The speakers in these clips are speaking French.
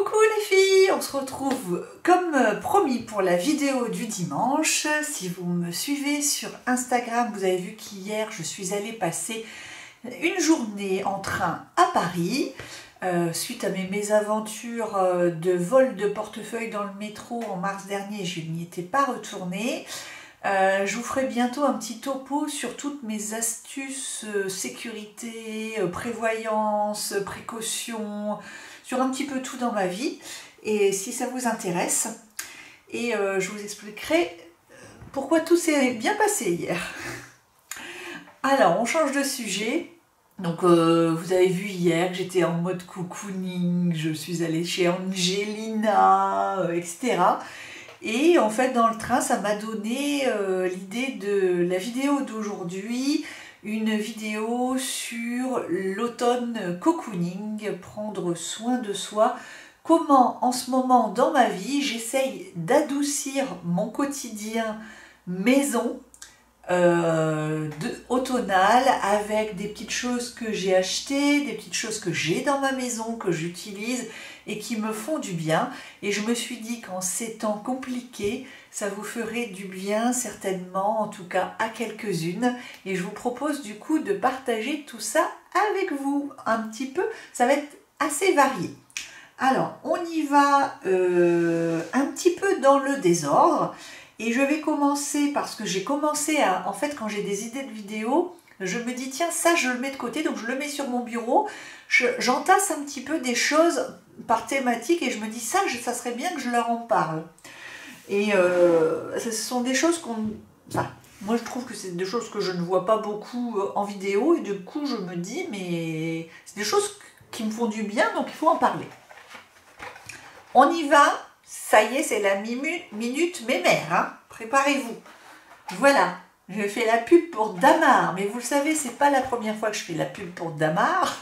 Coucou les filles, on se retrouve comme promis pour la vidéo du dimanche. Si vous me suivez sur Instagram, vous avez vu qu'hier je suis allée passer une journée en train à Paris. Suite à mes mésaventures de vol de portefeuille dans le métro en mars dernier, je n'y étais pas retournée. Je vous ferai bientôt un petit topo sur toutes mes astuces sécurité, prévoyance, précaution, sur un petit peu tout dans ma vie, et si ça vous intéresse, et je vous expliquerai pourquoi tout s'est bien passé hier. Alors, on change de sujet. Donc, vous avez vu hier que j'étais en mode cocooning, je suis allée chez Angelina, etc. Et en fait, dans le train, ça m'a donné l'idée de la vidéo d'aujourd'hui, une vidéo sur l'automne cocooning, prendre soin de soi. Comment, en ce moment, dans ma vie, j'essaye d'adoucir mon quotidien maison, automnal, avec des petites choses que j'ai achetées, des petites choses que j'ai dans ma maison, que j'utilise et qui me font du bien. Et je me suis dit qu'en ces temps compliqués, ça vous ferait du bien certainement, en tout cas à quelques-unes. Et je vous propose du coup de partager tout ça avec vous un petit peu. Ça va être assez varié. Alors, on y va un petit peu dans le désordre. Et je vais commencer parce que j'ai commencé à... En fait, quand j'ai des idées de vidéos, je me dis, tiens, ça, je le mets de côté. Donc, je le mets sur mon bureau. J'entasse un petit peu des choses par thématique et je me dis, ça serait bien que je leur en parle. Et ce sont des choses qu'on... Enfin, moi, je trouve que c'est des choses que je ne vois pas beaucoup en vidéo. Et du coup, je me dis, mais c'est des choses qui me font du bien, donc il faut en parler. On y va. Ça y est, c'est la minute mémère, hein. Préparez-vous. Voilà, je fais la pub pour Damar, mais vous le savez, c'est pas la première fois que je fais la pub pour Damar,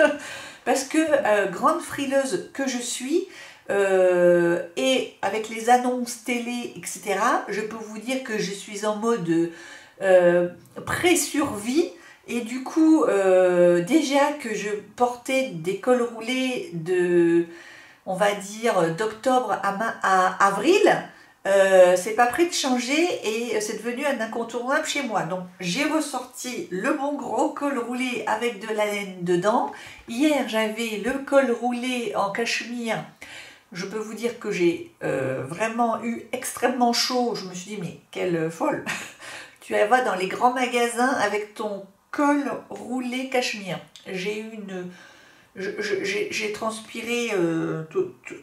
parce que grande frileuse que je suis, et avec les annonces télé, etc., je peux vous dire que je suis en mode pré-survie, et du coup, déjà que je portais des cols roulés de... on va dire d'octobre à avril, c'est pas prêt de changer et c'est devenu un incontournable chez moi. Donc j'ai ressorti le bon gros col roulé avec de la laine dedans. Hier j'avais le col roulé en cachemire. Je peux vous dire que j'ai vraiment eu extrêmement chaud. Je me suis dit mais quelle folle. Tu vas dans les grands magasins avec ton col roulé cachemire. J'ai eu une... J'ai transpiré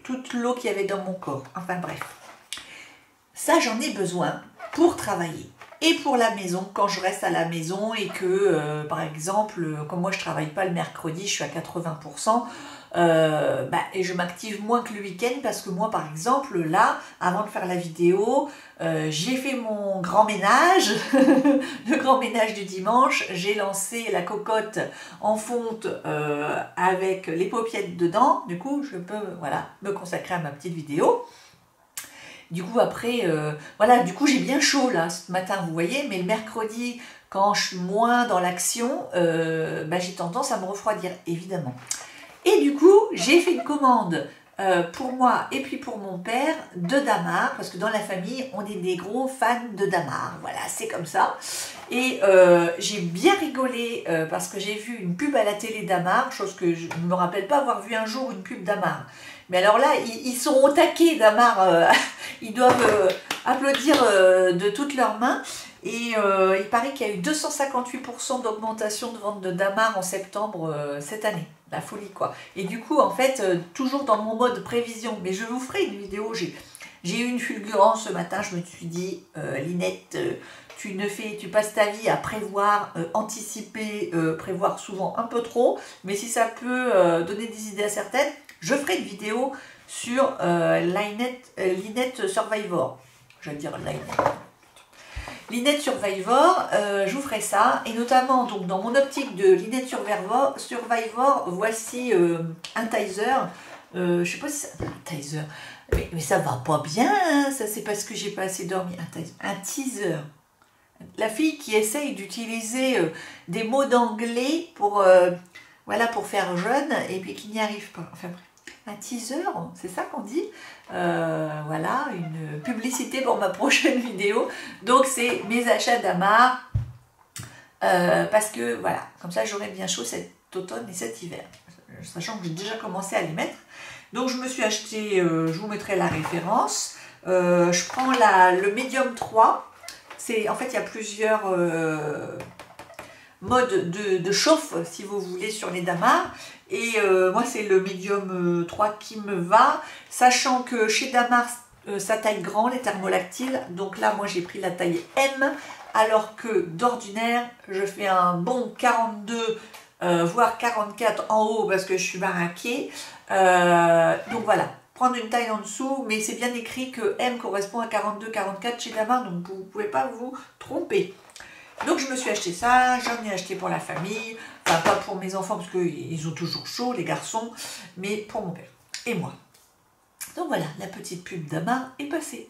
toute l'eau qu'il y avait dans mon corps. Enfin bref. Ça, j'en ai besoin pour travailler. Et pour la maison, quand je reste à la maison et que, par exemple, comme moi je ne travaille pas le mercredi, je suis à 80%, et je m'active moins que le week-end parce que moi, par exemple, là, avant de faire la vidéo, j'ai fait mon grand ménage, le grand ménage du dimanche. J'ai lancé la cocotte en fonte avec les paupiètes dedans. Du coup, je peux voilà, me consacrer à ma petite vidéo. Du coup, après, voilà, du coup, j'ai bien chaud là ce matin, vous voyez, mais le mercredi, quand je suis moins dans l'action, j'ai tendance à me refroidir, évidemment. Et du coup, j'ai fait une commande pour moi et puis pour mon père de Damar, parce que dans la famille, on est des gros fans de Damar. Voilà, c'est comme ça. Et j'ai bien rigolé parce que j'ai vu une pub à la télé Damar, chose que je ne me rappelle pas avoir vu un jour une pub Damar. Mais alors là, ils sont au taquet, Damar. Ils doivent applaudir de toutes leurs mains. Et il paraît qu'il y a eu 258% d'augmentation de vente de Damar en septembre cette année. La folie, quoi. Et du coup, en fait, toujours dans mon mode prévision. Mais je vous ferai une vidéo. J'ai eu une fulgurance ce matin. Je me suis dit, Linette, tu passes ta vie à prévoir, anticiper, prévoir souvent un peu trop. Mais si ça peut donner des idées à certaines, je ferai une vidéo sur Linette Survivor. Je vais dire Linette Survivor, je vous ferai ça. Et notamment, donc, dans mon optique de Linette Survivor, voici un teaser. Je sais pas si c'est un teaser. Mais ça va pas bien, hein, ça c'est parce que j'ai pas assez dormi. Un teaser. La fille qui essaye d'utiliser des mots d'anglais pour, voilà, pour faire jeune et puis qui n'y arrive pas. Enfin bref. un teaser, c'est ça qu'on dit. Voilà, une publicité pour ma prochaine vidéo. Donc c'est mes achats d'Amar, parce que voilà, comme ça j'aurai bien chaud cet automne et cet hiver, sachant que j'ai déjà commencé à les mettre. Donc je me suis acheté, je vous mettrai la référence, je prends le Medium 3. En fait il y a plusieurs mode de chauffe si vous voulez sur les Damar, et moi c'est le Medium 3 qui me va, sachant que chez Damar ça taille grand les thermolactiles, donc là moi j'ai pris la taille M, alors que d'ordinaire je fais un bon 42 voire 44 en haut parce que je suis baraquée, donc voilà, prendre une taille en dessous, mais c'est bien écrit que M correspond à 42-44 chez Damar, donc vous ne pouvez pas vous tromper. Donc je me suis acheté ça, j'en ai acheté pour la famille, enfin pas pour mes enfants parce qu'ils ont toujours chaud, les garçons, mais pour mon père et moi. Donc voilà, la petite pub d'Amar est passée.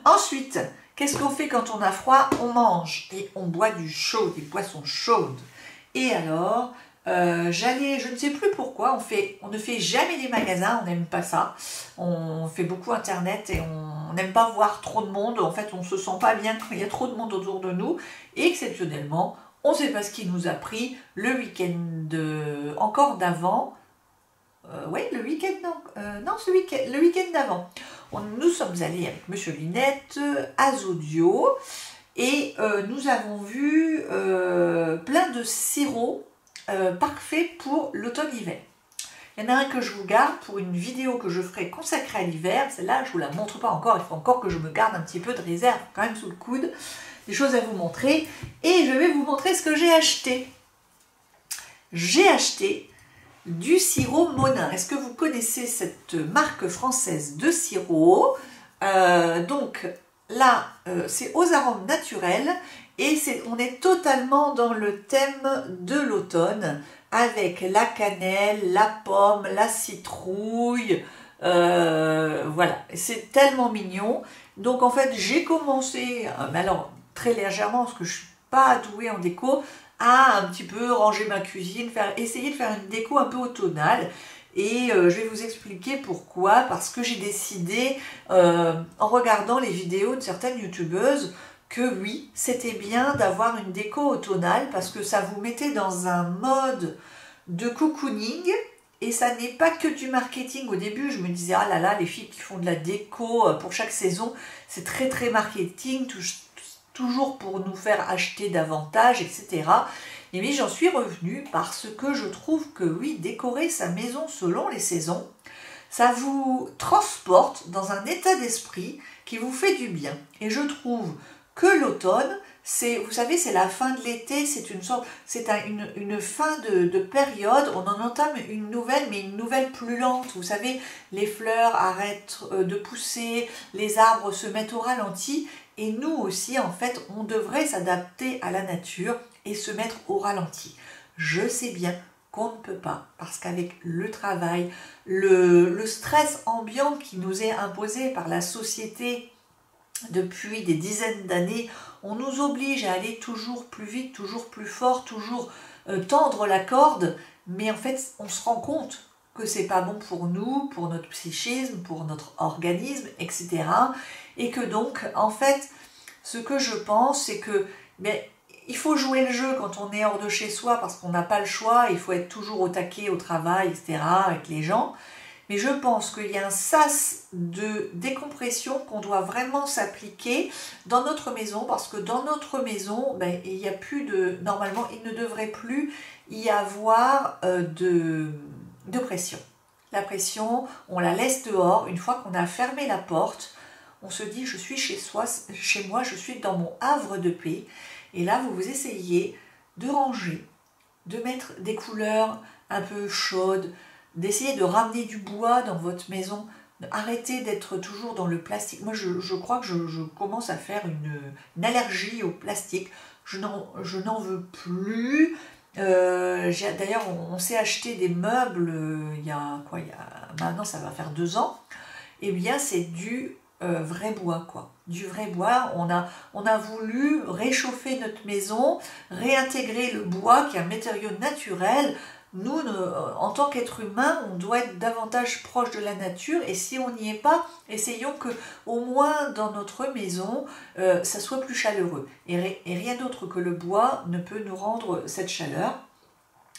Ensuite, qu'est-ce qu'on fait quand on a froid? On mange et on boit du chaud, des boissons chaudes. Et alors, je ne sais plus pourquoi, on ne fait jamais des magasins, on n'aime pas ça. On fait beaucoup internet et on n'aime pas voir trop de monde. En fait, on ne se sent pas bien quand il y a trop de monde autour de nous. Et exceptionnellement, on ne sait pas ce qui nous a pris le week-end encore d'avant. Oui, le week-end, le week-end d'avant. Nous sommes allés avec Monsieur Linette à Zodio et nous avons vu plein de sirops parfaits pour l'automne-hiver. Il y en a un que je vous garde pour une vidéo que je ferai consacrée à l'hiver. Celle-là, je ne vous la montre pas encore. Il faut encore que je me garde un petit peu de réserve quand même sous le coude. Des choses à vous montrer. Et je vais vous montrer ce que j'ai acheté. J'ai acheté du sirop Monin. Est-ce que vous connaissez cette marque française de sirop? Donc là, c'est aux arômes naturels et on est totalement dans le thème de l'automne avec la cannelle, la pomme, la citrouille. Voilà, c'est tellement mignon. Donc en fait, j'ai commencé, mais alors très légèrement parce que je ne suis pas douée en déco, à un petit peu ranger ma cuisine, essayer de faire une déco un peu automnale. Et je vais vous expliquer pourquoi. Parce que j'ai décidé, en regardant les vidéos de certaines youtubeuses, que oui, c'était bien d'avoir une déco automnale parce que ça vous mettait dans un mode de cocooning. Et ça n'est pas que du marketing. Au début, je me disais, ah là là, les filles qui font de la déco pour chaque saison, c'est très très marketing, toujours pour nous faire acheter davantage, etc. Et mais j'en suis revenue parce que je trouve que oui, décorer sa maison selon les saisons, ça vous transporte dans un état d'esprit qui vous fait du bien. Et je trouve que l'automne, vous savez, c'est la fin de l'été, c'est une fin de période, on en entame une nouvelle, mais une nouvelle plus lente. Vous savez, les fleurs arrêtent de pousser, les arbres se mettent au ralenti, et nous aussi, en fait, on devrait s'adapter à la nature et se mettre au ralenti. Je sais bien qu'on ne peut pas, parce qu'avec le travail, le stress ambiant qui nous est imposé par la société depuis des dizaines d'années, on nous oblige à aller toujours plus vite, toujours plus fort, toujours tendre la corde, mais en fait on se rend compte que c'est pas bon pour nous, pour notre psychisme, pour notre organisme, etc. Et que donc en fait ce que je pense c'est que il faut jouer le jeu quand on est hors de chez soi parce qu'on n'a pas le choix, il faut être toujours au taquet au travail, etc. avec les gens. Mais je pense qu'il y a un sas de décompression qu'on doit vraiment s'appliquer dans notre maison, parce que dans notre maison, il y a plus de... Normalement, il ne devrait plus y avoir de pression. La pression, on la laisse dehors. Une fois qu'on a fermé la porte, on se dit, je suis chez moi, je suis dans mon havre de paix. Et là, vous essayez de ranger, de mettre des couleurs un peu chaudes, d'essayer de ramener du bois dans votre maison, arrêtez d'être toujours dans le plastique. Moi, je crois que je commence à faire une allergie au plastique. Je n'en veux plus. D'ailleurs, on s'est acheté des meubles maintenant ça va faire 2 ans. Et bien, c'est du vrai bois, quoi. Du vrai bois. On a voulu réchauffer notre maison, réintégrer le bois qui est un matériau naturel. nous, en tant qu'être humain, on doit être davantage proche de la nature, et si on n'y est pas, essayons que au moins dans notre maison, ça soit plus chaleureux. Et rien d'autre que le bois ne peut nous rendre cette chaleur.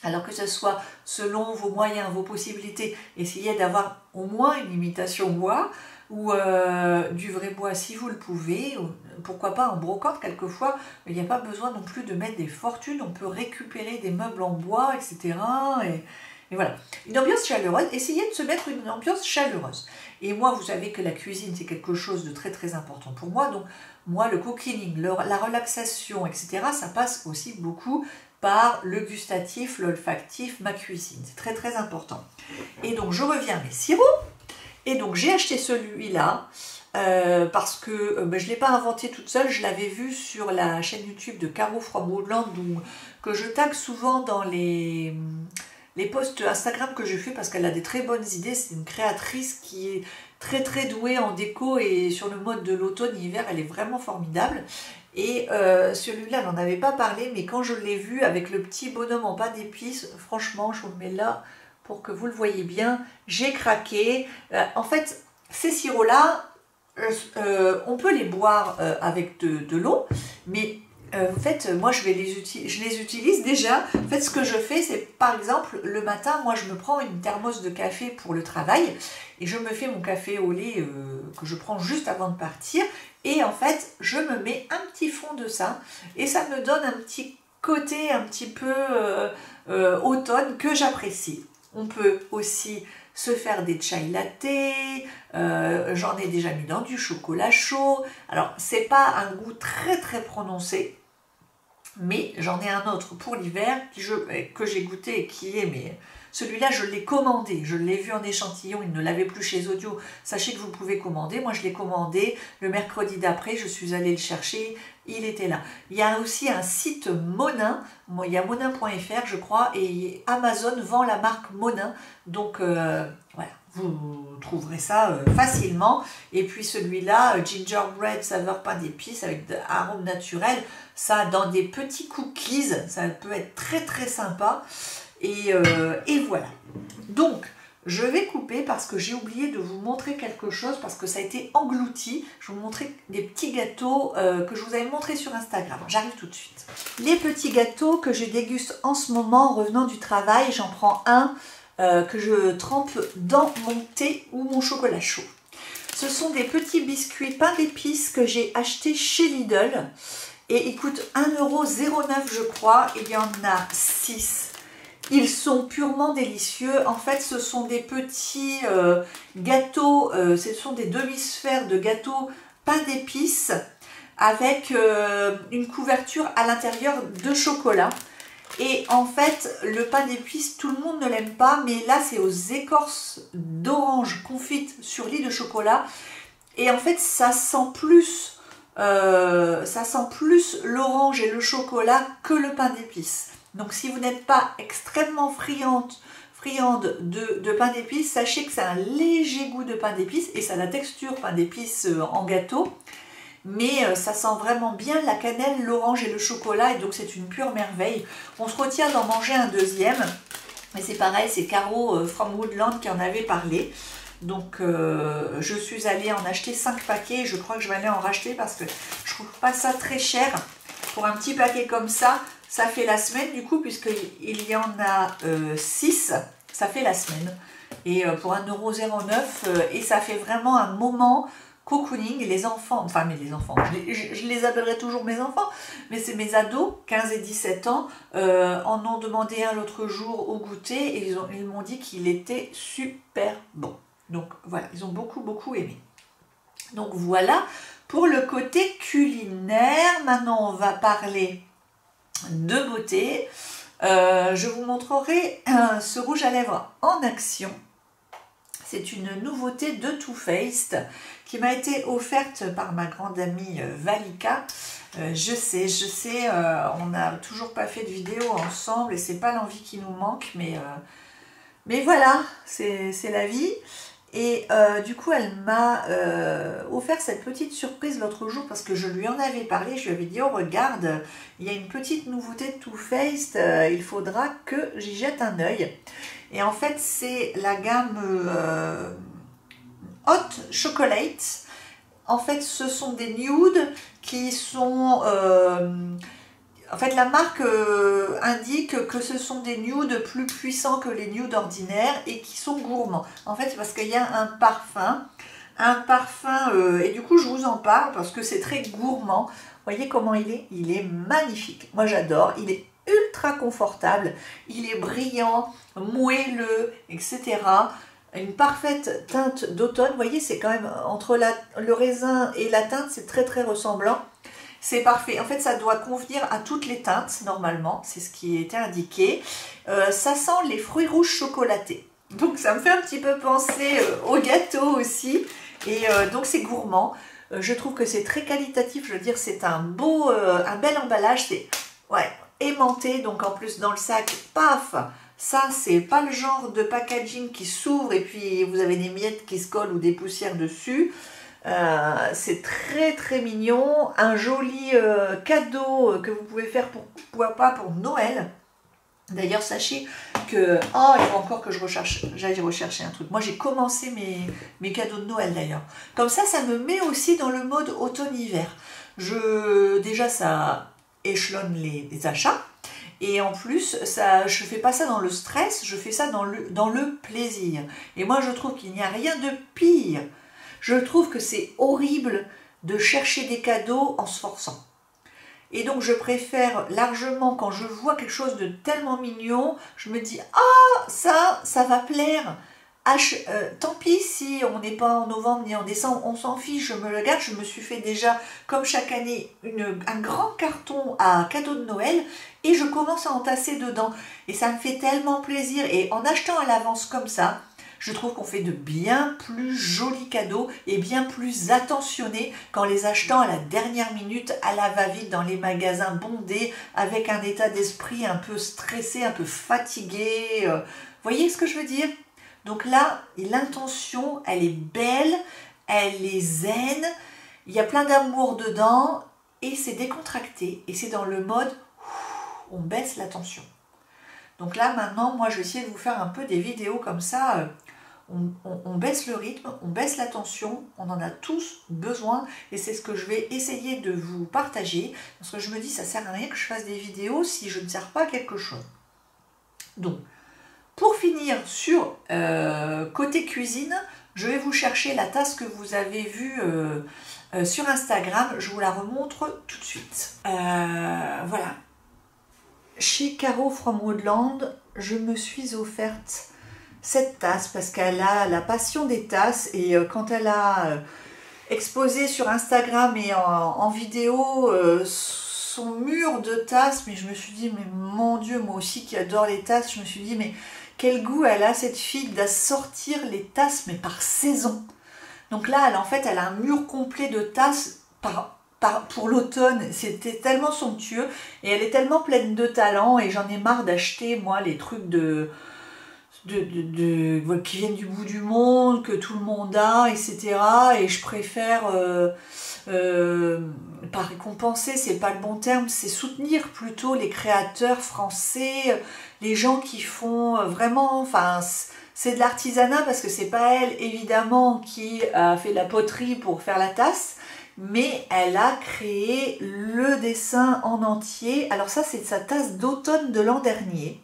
Alors que ce soit selon vos moyens, vos possibilités, essayez d'avoir au moins une imitation bois, ou du vrai bois si vous le pouvez, ou pourquoi pas en brocante quelquefois. Il n'y a pas besoin non plus de mettre des fortunes, on peut récupérer des meubles en bois, etc. Et voilà, une ambiance chaleureuse, essayez de se mettre une ambiance chaleureuse. Et moi, vous savez que la cuisine, c'est quelque chose de très très important pour moi, donc moi, le cooking, la relaxation, etc., ça passe aussi beaucoup par le gustatif, l'olfactif, ma cuisine, c'est très très important. Et donc je reviens à mes sirops. Et donc j'ai acheté celui-là parce que je ne l'ai pas inventé toute seule, je l'avais vu sur la chaîne YouTube de Caro from Woodland, que je tag souvent dans les posts Instagram que je fais parce qu'elle a des très bonnes idées. C'est une créatrice qui est très très douée en déco, et sur le mode de l'automne-hiver, elle est vraiment formidable. Et celui-là, elle n'en avait pas parlé, mais quand je l'ai vu avec le petit bonhomme en pain d'épices, franchement, je vous le mets là pour que vous le voyez bien, j'ai craqué. En fait, ces sirops-là, on peut les boire avec de l'eau, mais en fait, moi je les utilise déjà. En fait, ce que je fais, c'est par exemple, le matin, moi je me prends une thermos de café pour le travail, et je me fais mon café au lait que je prends juste avant de partir, et en fait, je me mets un petit fond de ça, et ça me donne un petit côté un petit peu automne que j'apprécie. On peut aussi se faire des chai latte, j'en ai déjà mis dans du chocolat chaud. Alors, c'est pas un goût très très prononcé, mais j'en ai un autre pour l'hiver que j'ai goûté et qui est, mais celui-là je l'ai commandé, je l'ai vu en échantillon, il ne l'avait plus chez Audio. Sachez que vous pouvez commander, moi je l'ai commandé le mercredi d'après, je suis allée le chercher, il était là. Il y a aussi un site Monin, il y a monin.fr je crois, et Amazon vend la marque Monin, donc voilà, vous trouverez ça facilement. Et puis celui-là, gingerbread saveur pain d'épices avec des arômes naturels, ça dans des petits cookies, ça peut être très très sympa. Et voilà. Donc, je vais couper parce que j'ai oublié de vous montrer quelque chose, parce que ça a été englouti. Je vais vous montrer des petits gâteaux que je vous avais montrés sur Instagram. J'arrive tout de suite. Les petits gâteaux que je déguste en ce moment en revenant du travail, j'en prends un que je trempe dans mon thé ou mon chocolat chaud. Ce sont des petits biscuits pain d'épices que j'ai achetés chez Lidl. Et ils coûtent 1,09 € je crois. Il y en a 6. Ils sont purement délicieux. En fait, ce sont des petits gâteaux, ce sont des demi-sphères de gâteaux pain d'épices avec une couverture à l'intérieur de chocolat. Et en fait, le pain d'épices, tout le monde ne l'aime pas, mais là, c'est aux écorces d'orange confites sur lit de chocolat. Et en fait, ça sent plus l'orange et le chocolat que le pain d'épices. Donc si vous n'êtes pas extrêmement friande de pain d'épices, sachez que c'est un léger goût de pain d'épices, et ça a la texture pain d'épices en gâteau, mais ça sent vraiment bien la cannelle, l'orange et le chocolat, et donc c'est une pure merveille. On se retient d'en manger un deuxième, mais c'est pareil, c'est Caro from Woodland qui en avait parlé. Donc je suis allée en acheter 5 paquets, je crois que je vais aller en racheter parce que je trouve pas ça très cher. Pour un petit paquet comme ça, ça fait la semaine du coup, puisqu'il y en a 6, ça fait la semaine. Et pour 1,09 €, et ça fait vraiment un moment cocooning. Les enfants, enfin mais les enfants, je les appellerai toujours mes enfants, mais c'est mes ados, 15 et 17 ans, en ont demandé un l'autre jour au goûter, et ils m'ont dit qu'il était super bon. Donc voilà, ils ont beaucoup aimé. Donc voilà pour le côté culinaire. Maintenant on va parler de beauté. Je vous montrerai ce rouge à lèvres en action. C'est une nouveauté de Too Faced qui m'a été offerte par ma grande amie Valika. Je sais, on n'a toujours pas fait de vidéo ensemble et c'est pas l'envie qui nous manque, mais voilà, c'est la vie. Et du coup, elle m'a offert cette petite surprise l'autre jour parce que je lui en avais parlé. Je lui avais dit, oh regarde, il y a une petite nouveauté de Too Faced, il faudra que j'y jette un œil. Et en fait, c'est la gamme Hot Chocolate. En fait, ce sont des nudes qui sont... en fait, la marque indique que ce sont des nudes plus puissants que les nudes ordinaires et qui sont gourmands. En fait, c'est parce qu'il y a un parfum, et du coup, je vous en parle parce que c'est très gourmand. Voyez comment il est? Il est magnifique. Moi, j'adore. Il est ultra confortable. Il est brillant, moelleux, etc. Une parfaite teinte d'automne. Vous voyez, c'est quand même entre le raisin et la teinte, c'est très très ressemblant. C'est parfait. En fait, ça doit convenir à toutes les teintes, normalement. C'est ce qui était indiqué. Ça sent les fruits rouges chocolatés. Donc, ça me fait un petit peu penser au gâteau aussi. Et donc, c'est gourmand. Je trouve que c'est très qualitatif. Je veux dire, c'est un bel emballage. C'est aimanté. Donc, en plus, dans le sac, paf! Ça, c'est pas le genre de packaging qui s'ouvre et puis vous avez des miettes qui se collent ou des poussières dessus. C'est très très mignon, un joli cadeau que vous pouvez faire pourquoi pas pour Noël. D'ailleurs, sachez que... Oh, il faut encore que j'aille rechercher un truc. Moi, j'ai commencé mes cadeaux de Noël d'ailleurs. Comme ça me met aussi dans le mode automne-hiver. Déjà, ça échelonne les achats. Et en plus, je ne fais pas ça dans le stress, je fais ça dans le plaisir. Et moi, je trouve qu'il n'y a rien de pire. Je trouve que c'est horrible de chercher des cadeaux en se forçant. Et donc, je préfère largement, quand je vois quelque chose de tellement mignon, je me dis « Ah, ça va plaire !» Tant pis si on n'est pas en novembre ni en décembre, on s'en fiche, je me le garde. Je me suis fait déjà, comme chaque année, un grand carton à cadeaux de Noël et je commence à entasser dedans. Et ça me fait tellement plaisir. Et en achetant à l'avance comme ça, je trouve qu'on fait de bien plus jolis cadeaux et bien plus attentionnés qu'en les achetant à la dernière minute, à la va-vite, dans les magasins bondés, avec un état d'esprit un peu stressé, un peu fatigué. Voyez ce que je veux dire? Donc là, l'intention, elle est belle, elle est zen, il y a plein d'amour dedans et c'est décontracté. Et c'est dans le mode, on baisse la tension. Donc là, maintenant, moi, je vais essayer de vous faire un peu des vidéos comme ça. On baisse le rythme, on baisse la tension, on en a tous besoin. Et c'est ce que je vais essayer de vous partager. Parce que je me dis, ça ne sert à rien que je fasse des vidéos si je ne sers pas à quelque chose. Donc, pour finir sur côté cuisine, je vais vous chercher la tasse que vous avez vue sur Instagram. Je vous la remontre tout de suite. Voilà. Chez Caro from Woodland, je me suis offerte cette tasse parce qu'elle a la passion des tasses. Et quand elle a exposé sur Instagram et en vidéo son mur de tasses, mais je me suis dit, mais mon Dieu, moi aussi qui adore les tasses, je me suis dit, mais quel goût elle a cette fille d'assortir les tasses, mais par saison. Donc là, en fait, elle a un mur complet de tasses pour l'automne. C'était tellement somptueux et elle est tellement pleine de talent et j'en ai marre d'acheter, moi, les trucs qui viennent du bout du monde, que tout le monde a, etc. Et je préfère... pas récompenser, c'est pas le bon terme, c'est soutenir plutôt les créateurs français, les gens qui font vraiment, enfin c'est de l'artisanat parce que c'est pas elle évidemment qui a fait la poterie pour faire la tasse, mais elle a créé le dessin en entier. Alors ça, c'est sa tasse d'automne de l'an dernier.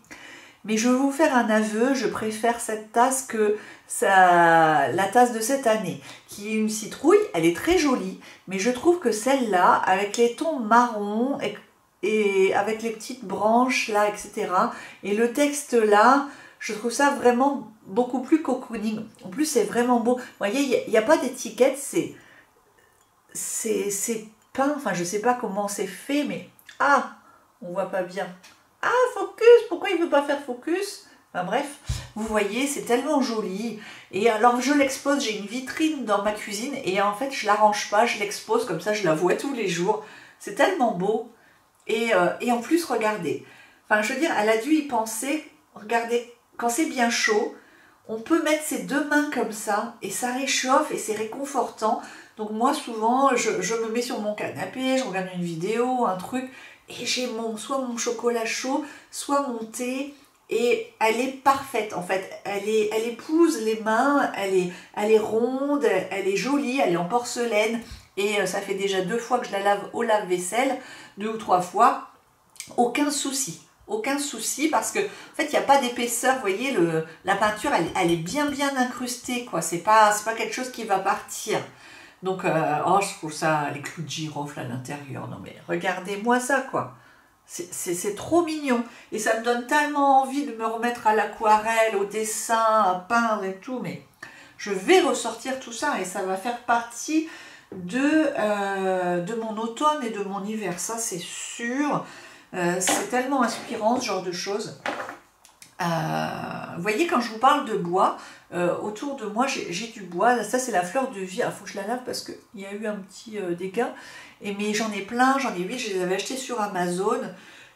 Mais je vais vous faire un aveu, je préfère cette tasse que la tasse de cette année, qui est une citrouille. Elle est très jolie, mais je trouve que celle-là, avec les tons marron et avec les petites branches là, etc., et le texte là, je trouve ça vraiment beaucoup plus cocooning. En plus, c'est vraiment beau. Vous voyez, il n'y a pas d'étiquette, c'est peint, enfin je sais pas comment c'est fait, mais ah, on voit pas bien. Ah, focus, pourquoi il ne veut pas faire focus? Enfin bref, vous voyez, c'est tellement joli. Et alors je l'expose, j'ai une vitrine dans ma cuisine et en fait je ne l'arrange pas, je l'expose comme ça, je la vois tous les jours. C'est tellement beau. Et en plus, regardez. Enfin, je veux dire, elle a dû y penser. Regardez, quand c'est bien chaud, on peut mettre ses deux mains comme ça et ça réchauffe et c'est réconfortant. Donc moi souvent je me mets sur mon canapé, je regarde une vidéo, un truc et j'ai soit mon chocolat chaud, soit mon thé et elle est parfaite en fait. Elle épouse les mains, elle est ronde, elle est jolie, elle est en porcelaine et ça fait déjà 2 fois que je la lave au lave-vaisselle, 2 ou 3 fois, aucun souci. Aucun souci parce que en fait il n'y a pas d'épaisseur, vous voyez, la peinture elle est bien incrustée, quoi. C'est pas quelque chose qui va partir. Donc oh, je trouve ça, les clous de girofle à l'intérieur, non mais regardez-moi ça, quoi. C'est trop mignon et ça me donne tellement envie de me remettre à l'aquarelle, au dessin, à peindre et tout, mais je vais ressortir tout ça et ça va faire partie de mon automne et de mon hiver, ça c'est sûr. C'est tellement inspirant ce genre de choses. Vous voyez, quand je vous parle de bois, autour de moi j'ai du bois. Ça c'est la fleur de vie. Il faut que je la lave parce qu'il y a eu un petit dégât. Mais j'en ai plein, j'en ai 8, je les avais achetés sur Amazon.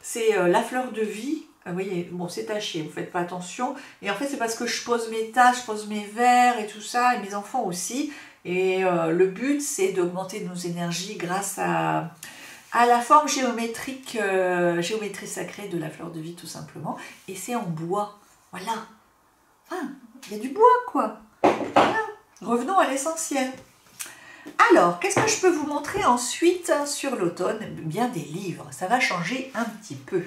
C'est la fleur de vie. Vous voyez, bon c'est taché, vous faites pas attention. Et en fait c'est parce que je pose mes tasses, je pose mes verres et tout ça, et mes enfants aussi. Et le but c'est d'augmenter nos énergies grâce à la forme géométrique, géométrie sacrée de la fleur de vie tout simplement. Et c'est en bois, voilà. Enfin, il y a du bois quoi. Voilà. Revenons à l'essentiel. Alors, qu'est-ce que je peux vous montrer ensuite sur l'automne? Bien des livres, ça va changer un petit peu.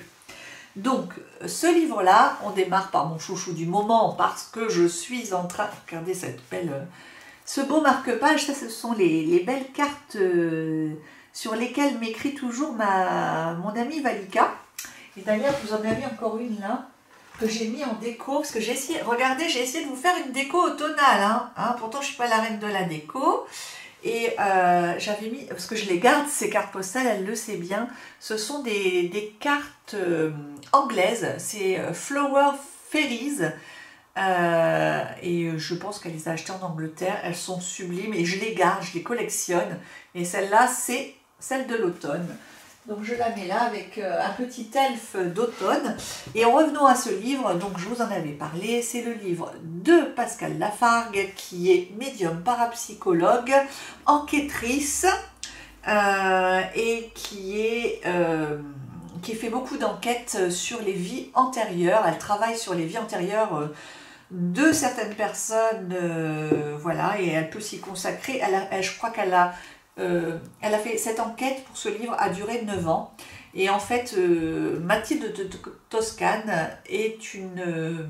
Donc, ce livre-là, on démarre par mon chouchou du moment parce que je suis en train... Regardez cette belle... ce beau marque-page, ça ce sont les belles cartes... sur lesquelles m'écrit toujours mon amie Valika. Et d'ailleurs, vous en avez encore une là, que j'ai mis en déco, parce que j'ai essayé, regardez, j'ai essayé de vous faire une déco automnale, pourtant je ne suis pas la reine de la déco, et j'avais mis, parce que je les garde, ces cartes postales, elle le sait bien, ce sont des cartes anglaises, c'est Flower Fairies, et je pense qu'elle les a achetées en Angleterre, elles sont sublimes, et je les garde, je les collectionne, et celle-là, c'est celle de l'automne. Donc je la mets là avec un petit elfe d'automne. Et en revenant à ce livre, donc je vous en avais parlé, c'est le livre de Pascale Lafargue, qui est médium parapsychologue, enquêtrice, et qui fait beaucoup d'enquêtes sur les vies antérieures. Elle travaille sur les vies antérieures de certaines personnes, voilà, et elle peut s'y consacrer. Je crois qu'elle a fait cette enquête pour ce livre, a duré 9 ans. Et en fait, Mathilde de Toscane est une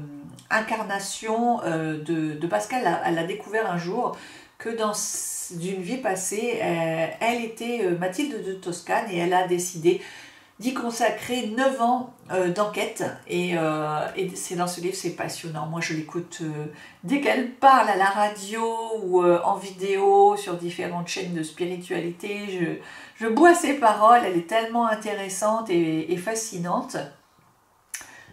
incarnation de Pascal. Elle a découvert un jour que dans une vie passée, elle était Mathilde de Toscane et elle a décidé d'y consacrer 9 ans d'enquête. Et c'est dans ce livre, c'est passionnant. Moi, je l'écoute dès qu'elle parle à la radio ou en vidéo sur différentes chaînes de spiritualité. Je bois ses paroles. Elle est tellement intéressante et fascinante.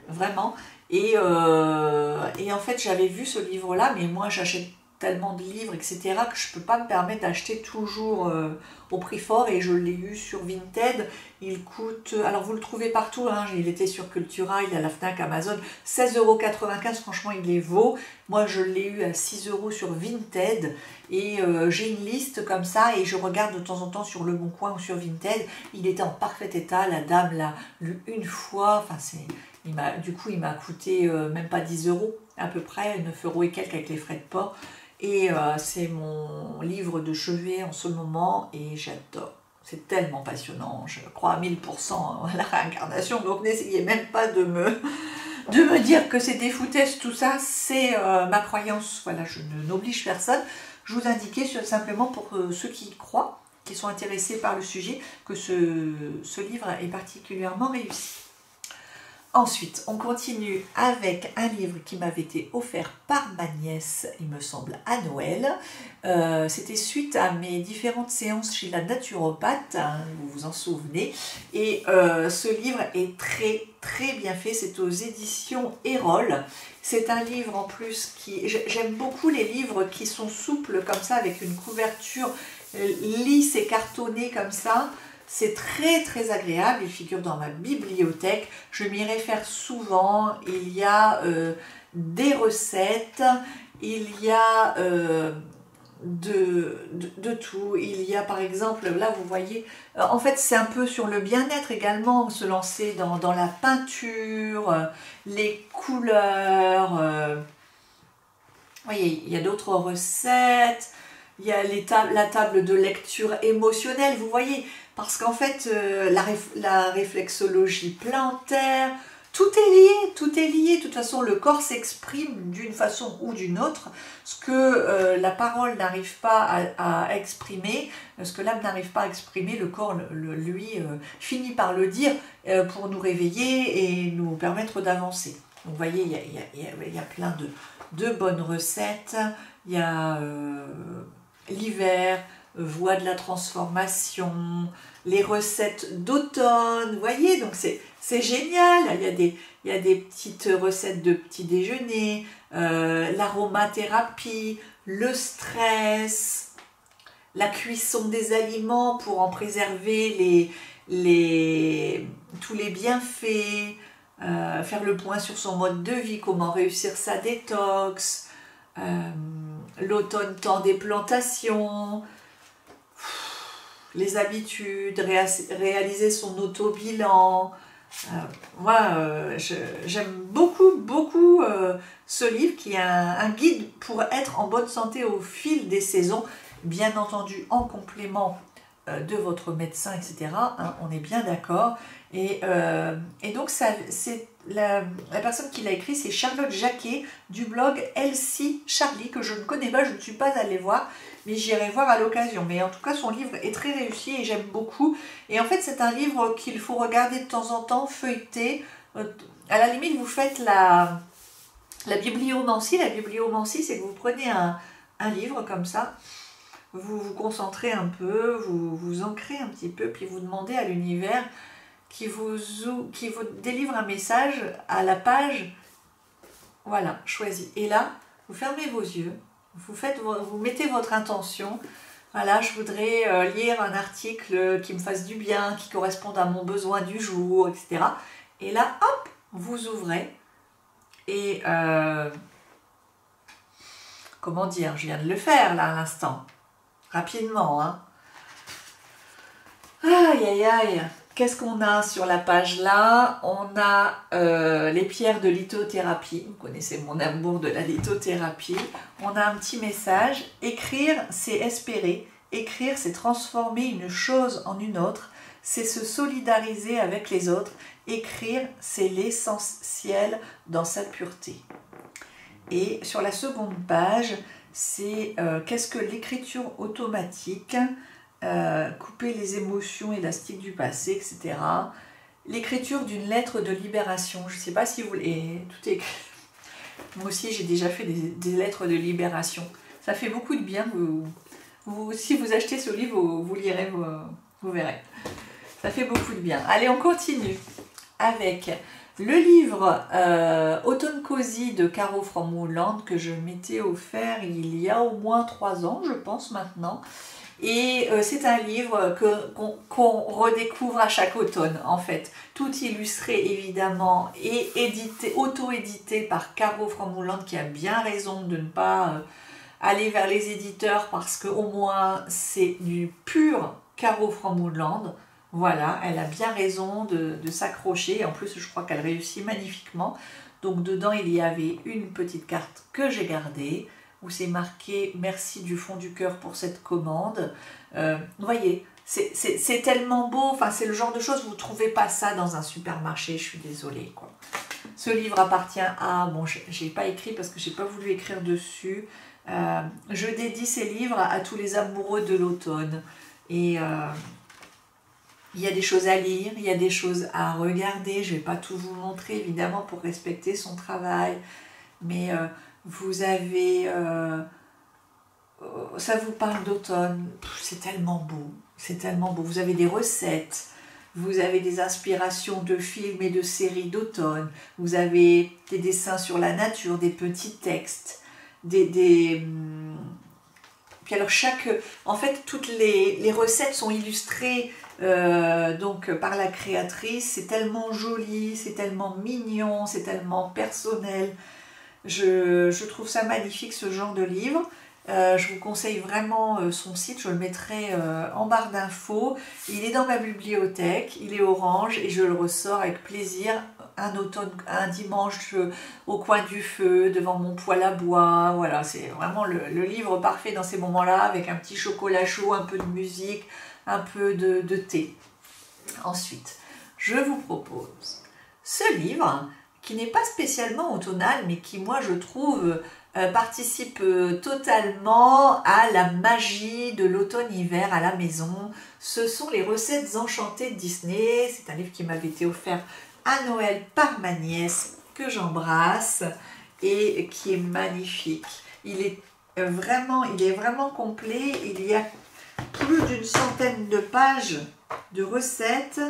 Vraiment. Et en fait, j'avais vu ce livre-là, mais moi, j'achète tellement de livres, etc., que je ne peux pas me permettre d'acheter toujours au prix fort, et je l'ai eu sur Vinted. Il coûte, alors vous le trouvez partout, il était sur Cultura, il est à la Fnac, Amazon, 16,95 €, franchement il les vaut. Moi je l'ai eu à 6 € sur Vinted, et j'ai une liste comme ça, et je regarde de temps en temps sur Le Bon Coin ou sur Vinted. Il était en parfait état, la dame l'a lu une fois, enfin du coup il m'a coûté même pas 10 € à peu près, 9 € et quelques avec les frais de port. Et c'est mon livre de chevet en ce moment et j'adore. C'est tellement passionnant, je crois à 1000% à la réincarnation, donc n'essayez même pas de me dire que c'est des foutaises, tout ça, c'est ma croyance. Voilà, je n'oblige personne. Je vous indiquais simplement pour ceux qui y croient, qui sont intéressés par le sujet, que ce livre est particulièrement réussi. Ensuite, on continue avec un livre qui m'avait été offert par ma nièce, il me semble, à Noël. C'était suite à mes différentes séances chez la naturopathe, vous vous en souvenez. Et ce livre est très très bien fait, c'est aux éditions Erol. C'est un livre en plus qui... J'aime beaucoup les livres qui sont souples comme ça, avec une couverture lisse et cartonnée comme ça. C'est très très agréable, il figure dans ma bibliothèque, je m'y réfère souvent. Il y a des recettes, il y a de tout. Il y a par exemple, là vous voyez, en fait c'est un peu sur le bien-être également, se lancer dans la peinture, les couleurs. Vous voyez, il y a d'autres recettes, il y a la table de lecture émotionnelle, vous voyez, parce qu'en fait la réflexologie plantaire, tout est lié, tout est lié. De toute façon, le corps s'exprime d'une façon ou d'une autre. Ce que la parole n'arrive pas à exprimer, ce que l'âme n'arrive pas à exprimer, le corps, lui, finit par le dire pour nous réveiller et nous permettre d'avancer. Donc, vous voyez, il y a plein de bonnes recettes. Il y a l'hiver, voie de la transformation, les recettes d'automne, vous voyez, donc c'est génial. Il y a des petites recettes de petit déjeuner, l'aromathérapie, le stress, la cuisson des aliments pour en préserver tous les bienfaits, faire le point sur son mode de vie, comment réussir sa détox, l'automne temps des plantations, les habitudes, réaliser son auto-bilan. Moi, j'aime beaucoup ce livre qui est un guide pour être en bonne santé au fil des saisons, bien entendu en complément de votre médecin, etc. Hein, on est bien d'accord. Et donc, c'est la personne qui l'a écrit, c'est Charlotte Jacquet du blog Elsie Charlie, que je ne connais pas, je ne suis pas allée voir, mais j'irai voir à l'occasion. Mais en tout cas, son livre est très réussi et j'aime beaucoup. Et en fait, c'est un livre qu'il faut regarder de temps en temps, feuilleter. À la limite, vous faites la bibliomancie. La bibliomancie, c'est que vous prenez un livre comme ça, vous vous concentrez un peu, vous vous ancrez un petit peu, puis vous demandez à l'univers qui vous délivre un message à la page, voilà, choisi. Et là, vous fermez vos yeux, vous mettez votre intention. Voilà, je voudrais lire un article qui me fasse du bien, qui corresponde à mon besoin du jour, etc. Et là, hop, vous ouvrez. Et comment dire, je viens de le faire là à l'instant. Rapidement, hein. Aïe, aïe, aïe. Qu'est-ce qu'on a sur la page là? On a les pierres de lithothérapie. Vous connaissez mon amour de la lithothérapie. On a un petit message. Écrire, c'est espérer. Écrire, c'est transformer une chose en une autre. C'est se solidariser avec les autres. Écrire, c'est l'essentiel dans sa pureté. Et sur la seconde page, c'est qu'est-ce que l'écriture automatique, couper les émotions élastiques du passé, etc. L'écriture d'une lettre de libération. Je ne sais pas si vous voulez. Tout est écrit. Moi aussi, j'ai déjà fait des lettres de libération. Ça fait beaucoup de bien. Si vous achetez ce livre, vous lirez, vous verrez. Ça fait beaucoup de bien. Allez, on continue avec le livre Autumn Cozy de Caro from Woodland que je m'étais offert il y a au moins 3 ans, je pense maintenant. Et c'est un livre qu'on redécouvre à chaque automne, en fait. Tout illustré, évidemment, et auto-édité par Caro from Woodland, qui a bien raison de ne pas aller vers les éditeurs, parce qu'au moins, c'est du pur Caro from Woodland. Voilà, elle a bien raison de s'accrocher. En plus, je crois qu'elle réussit magnifiquement. Donc, dedans, il y avait une petite carte que j'ai gardée, où c'est marqué « Merci du fond du cœur pour cette commande ». Vous voyez, c'est tellement beau. Enfin, c'est le genre de choses, vous ne trouvez pas ça dans un supermarché, je suis désolée, quoi. Ce livre appartient à... Bon, je n'ai pas écrit parce que je n'ai pas voulu écrire dessus. Je dédie ces livres à tous les amoureux de l'automne. Et... il y a des choses à lire, il y a des choses à regarder. Je ne vais pas tout vous montrer, évidemment, pour respecter son travail. Mais vous avez... ça vous parle d'automne. C'est tellement beau. C'est tellement beau. Vous avez des recettes. Vous avez des inspirations de films et de séries d'automne. Vous avez des dessins sur la nature, des petits textes. Puis alors en fait, toutes les recettes sont illustrées donc par la créatrice. C'est tellement joli, c'est tellement mignon, c'est tellement personnel. Je trouve ça magnifique ce genre de livre. Je vous conseille vraiment son site, je le mettrai en barre d'infos. Il est dans ma bibliothèque, il est orange et je le ressors avec plaisir un dimanche au coin du feu, devant mon poêle à bois. Voilà, c'est vraiment le livre parfait dans ces moments-là, avec un petit chocolat chaud, un peu de musique, un peu de thé. Ensuite, je vous propose ce livre qui n'est pas spécialement automnal, mais qui, moi, je trouve, participe totalement à la magie de l'automne-hiver à la maison. Ce sont les recettes enchantées de Disney. C'est un livre qui m'avait été offert à Noël par ma nièce, que j'embrasse, et qui est magnifique. Il est vraiment complet. Il y a plus d'une centaine de pages de recettes.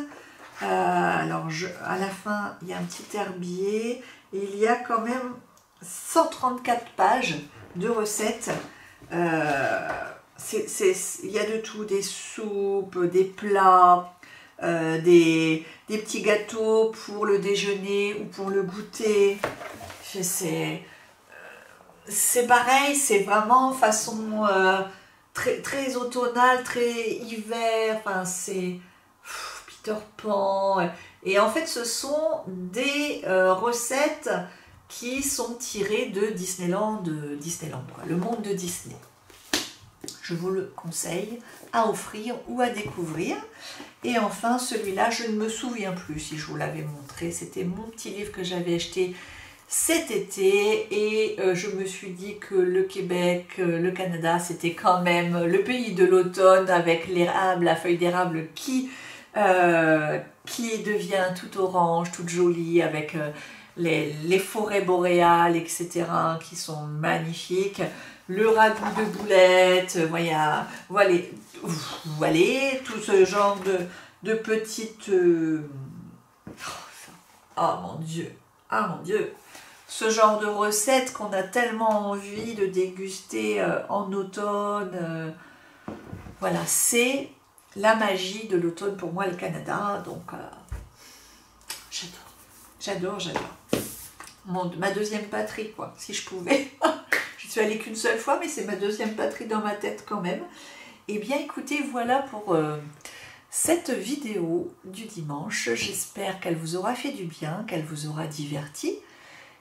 Alors, à la fin, il y a un petit herbier. Et il y a quand même 134 pages de recettes. Il y a de tout, des soupes, des plats, des petits gâteaux pour le déjeuner ou pour le goûter. C'est pareil, c'est vraiment façon très automnale, très hiver. Enfin, c'est Peter Pan. Et en fait, ce sont des recettes qui sont tirées de Disneyland, quoi, le monde de Disney. Je vous le conseille à offrir ou à découvrir. Et enfin, celui-là, je ne me souviens plus si je vous l'avais montré. C'était mon petit livre que j'avais acheté cet été et je me suis dit que le Québec, le Canada, c'était quand même le pays de l'automne avec l'érable, la feuille d'érable qui devient toute orange, toute jolie avec les forêts boréales, etc. qui sont magnifiques. Le ragoût de boulettes, voilà, tout ce genre de petites... Oh mon Dieu, ce genre de recettes qu'on a tellement envie de déguster en automne. Voilà, c'est la magie de l'automne pour moi, le Canada. Donc, j'adore. Ma deuxième patrie, quoi, si je pouvais. Je suis allée qu'une seule fois, mais c'est ma deuxième patrie dans ma tête quand même. Eh bien, écoutez, voilà pour cette vidéo du dimanche. J'espère qu'elle vous aura fait du bien, qu'elle vous aura diverti,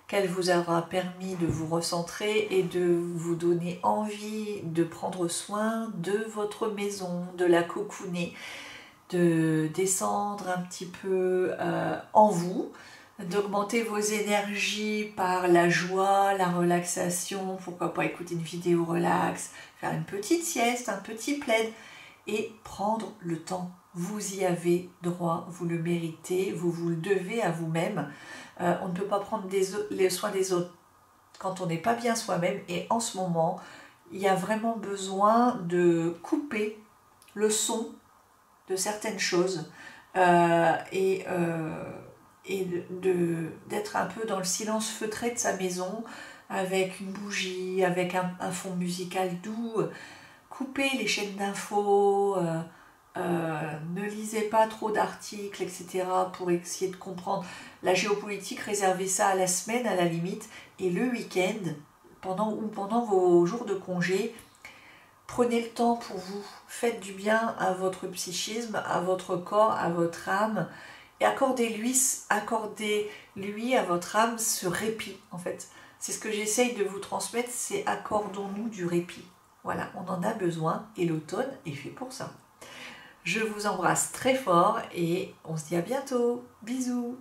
qu'elle vous aura permis de vous recentrer et de vous donner envie de prendre soin de votre maison, de la cocooner, de descendre un petit peu en vous, d'augmenter vos énergies par la joie, la relaxation, pourquoi pas écouter une vidéo relax, faire une petite sieste, un petit plaid et prendre le temps. Vous y avez droit, vous le méritez, vous le devez à vous-même. On ne peut pas prendre les soins des autres quand on n'est pas bien soi-même et en ce moment, il y a vraiment besoin de couper le son de certaines choses et d'être un peu dans le silence feutré de sa maison avec une bougie, avec un fond musical doux. Coupez les chaînes d'infos, ne lisez pas trop d'articles, etc. pour essayer de comprendre la géopolitique. Réservez ça à la semaine à la limite et le week-end, pendant vos jours de congé, prenez le temps pour vous, faites du bien à votre psychisme, à votre corps, à votre âme et accordez-lui à votre âme ce répit en fait. C'est ce que j'essaye de vous transmettre, c'est accordons-nous du répit. Voilà, on en a besoin et l'automne est fait pour ça. Je vous embrasse très fort et on se dit à bientôt. Bisous.